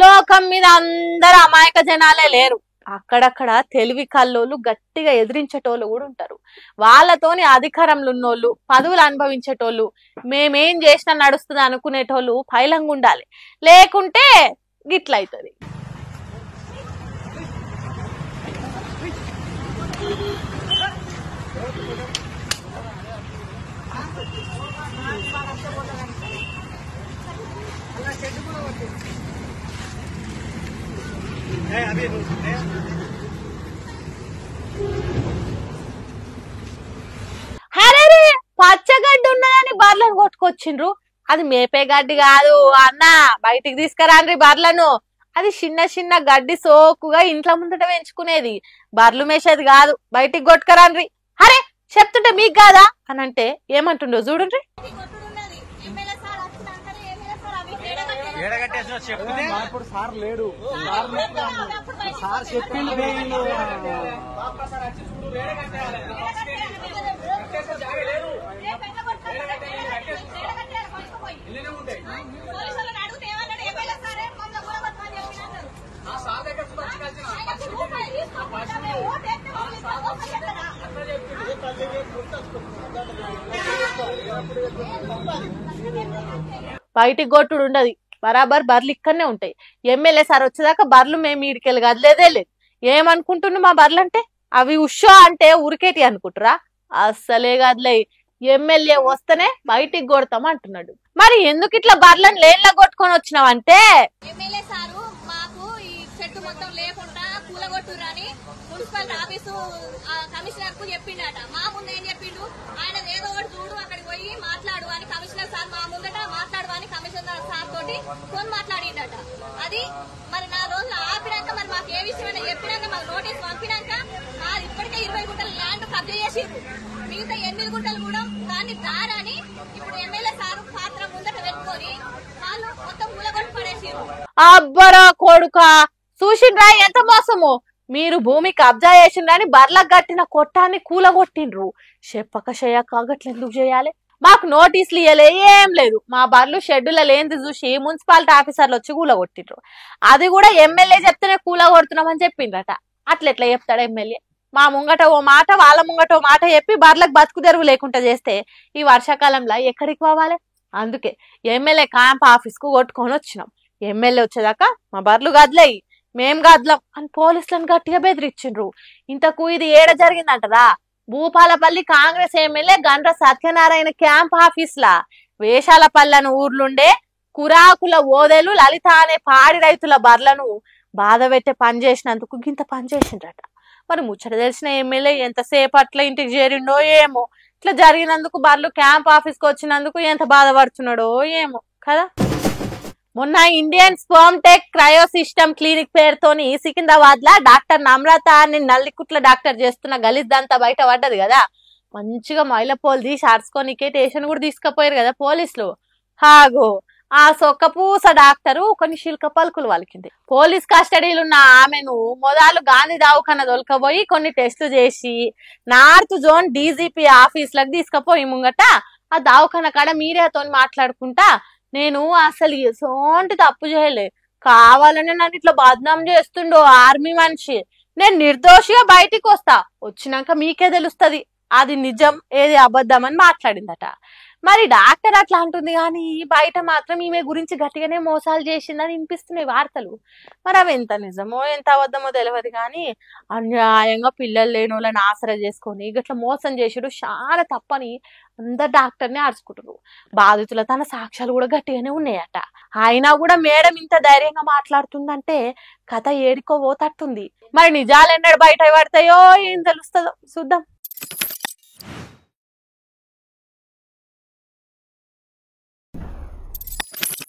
లోకం మీద అందరు అమాయక జనాలే లేరు. అక్కడక్కడ తెలివి కల్లోళ్ళు గట్టిగా ఎదిరించేటోళ్ళు కూడా ఉంటారు. వాళ్ళతోని అధికారంలో ఉన్నోళ్ళు, పదవులు అనుభవించేటోళ్ళు, మేమేం చేసినా నడుస్తుంది అనుకునేటోళ్ళు పైలంగా ఉండాలి. లేకుంటే గిట్లయితది. హరే పచ్చగడ్డి ఉన్నదని బర్లను కొట్టుకొచ్చిండ్రు. అది మేపే గడ్డి కాదు అన్న, బయటికి తీసుకురాండ్రి బర్లను. అది చిన్న చిన్న గడ్డి సోకుగా ఇంట్లో ముందట పెంచుకునేది, బర్లు మేసేది కాదు. బయటికి కొట్టుకురాండ్రి. అరే చెప్తుంటే మీకు కాదా అని అంటే ఏమంటుండో చూడండి. ఇప్పుడు సార్ లేడు, సార్ చెప్పిండు బయటికి కొట్టుడు ఉండదు, బరాబర్ బర్లు ఇక్కడనే ఉంటాయి. ఎమ్మెల్యే సార్ వచ్చేదాకా బర్లు మేము ఈడికెళ్ళి కదలేదే లేదు. ఏమనుకుంటున్నా మా బర్లు అంటే అవి ఉషో అంటే ఉరికేటి అనుకుంటురా? అస్సలే కదలే. ఎమ్మెల్యే వస్తేనే బయటికి కొడతాం అంటున్నాడు. మరి ఎందుకు ఇట్లా బర్లను లేన్లా కొట్టుకొని వచ్చినావంటే, ఎమ్మెల్యే సారు మాకు ఈ చెట్టు మొత్తం లేకుండా కూలగొట్టురని మున్సిపల్ ఆఫీసు కమిషనర్ కు చెప్పిండట. మా ముందు ఏం చెప్పిండు, ఆయన ఏదో ఒకటి చూడు అక్కడికి పోయి మాట్లాడు అని కమిషనర్ సార్ మా ముందట మాట్లాడు అని కమిషనర్ సార్ తోటి ఫోన్ మాట్లాడిండట. అది మరి నా రోజులు ఆపినాక మరి మాకు ఏ విషయమైనా చెప్పినాక మాకు నోటీస్ పంపినాక ఇప్పటికే 20 గుంటల ల్యాండ్ కబ్జా చేసిర్రు. మిగతా 8 గుంటలు కూడా దాన్ని దారని ఇప్పుడు ఎమ్మెల్యే సారు పాత్ర ముందట పెట్టుకొని వాళ్ళు మొత్తం కూలగొట్టి పడేసిర్రు. అబ్బరా కొడుకా, చూసిండ్రా ఎంత మోసము. మీరు భూమి కబ్జా చేసిండ్రని బర్లకు కట్టిన కొట్టాన్ని కూలగొట్టిండ్రు. చెప్పక చేయక గట్లెందుకు చేయాలి? మాకు నోటీసులు ఇయ్యలే, ఏం లేదు. మా బర్లు షెడ్యూల లేనిది చూసి మున్సిపాలిటీ ఆఫీసర్లు వచ్చి కూలగొట్టిండ్రు. అది కూడా ఎమ్మెల్యే చెప్తేనే కూలగొడుతున్నామని చెప్పిండ్రట. అట్లెట్లా చెప్తాడు ఎమ్మెల్యే? మా ముంగట ఓ మాట, వాళ్ళ ముంగట ఓ మాట చెప్పి బర్లకు బతుకు తెరువు లేకుండా చేస్తే ఈ వర్షాకాలంలో ఎక్కడికి పోవాలి? అందుకే ఎమ్మెల్యే క్యాంప్ ఆఫీస్ కు కొట్టుకొని వచ్చినాం. ఎమ్మెల్యే వచ్చేదాకా మా బర్లు గదిలేయి, మేం గదలం అని పోలీసులను గట్టిగా బెదిరించిండ్రు. ఇంతకు ఇది ఏడ జరిగిందంటరా? Bhupalpally Congress MLA Gandra Satyanarayana camp office లా వేషాలపల్లి అని ఊర్లుండే కురాకుల ఓదెలు లలిత అనే పాడి రైతుల బర్లను బాధ పెట్టే పని చేసినందుకు గింత పని చేసిండ్రట. మరి ముచ్చట తెలిసిన ఎమ్మెల్యే ఎంతసేపు అట్లా ఇంటికి చేరిండో ఏమో. ఇట్లా జరిగినందుకు బర్లు క్యాంప్ ఆఫీస్ కు వచ్చినందుకు ఎంత బాధపడుతున్నాడో ఏమో కదా. మొన్న Indian sperm tech cryo system clinic పేరుతోని సికింద్రాబాద్ లా డాక్టర్ నమ్రత అని నల్లికుట్ల డాక్టర్ చేస్తున్న గలీజ్దంతా బయట పడ్డది కదా. మంచిగా మైల పోలు తీసి ఆర్చుకోనికే స్టేషన్ కూడా తీసుకుపోయారు కదా పోలీసులు. హాగో ఆ సొక్కపూస డాక్టరు కొన్ని శిల్క పలుకులు వలికింది. పోలీస్ కస్టడీలు ఉన్న ఆమెను మొదలు గాంధీ దవాఖాన దొలకపోయి కొన్ని టెస్టులు చేసి నార్త్ జోన్ డీజీపీ ఆఫీసులకు తీసుకుపోయి ముంగట ఆ దవాఖాన కాడ మీడియాతో మాట్లాడుకుంటా, నేను అసలు ఎసోంటి తప్పు చేయలే, కావాలని నన్ను ఇట్లా బద్నాం చేస్తుండో ఆర్మీ మనిషి, నేను నిర్దోషిగా బయటికి వస్తా, వచ్చినాక మీకే తెలుస్తుంది అది నిజం ఏది అబద్ధం అని మాట్లాడిందట. మరి డాక్టర్ అట్లా అంటుంది కానీ బయట మాత్రం ఈమె గురించి గట్టిగానే మోసాలు చేసిందని వినిపిస్తున్నాయి వార్తలు. మరి అవి ఎంత నిజమో ఎంత అబద్ధమో తెలియదు కానీ అన్యాయంగా పిల్లలు లేని వాళ్ళని ఆసరా చేసుకొని గట్లా మోసం చేసుడు చాలా తప్పని అందరు డాక్టర్ని ఆర్చుకుంటారు. బాధితుల తన సాక్ష్యాలు కూడా గట్టిగానే ఉన్నాయట. అయినా కూడా మేడం ఇంత ధైర్యంగా మాట్లాడుతుందంటే కథ ఏడికో పోతట్టుంది. మరి నిజాలు ఎన్నడు బయట పడతాయో ఏం తెలుస్తుందో చూద్దాం.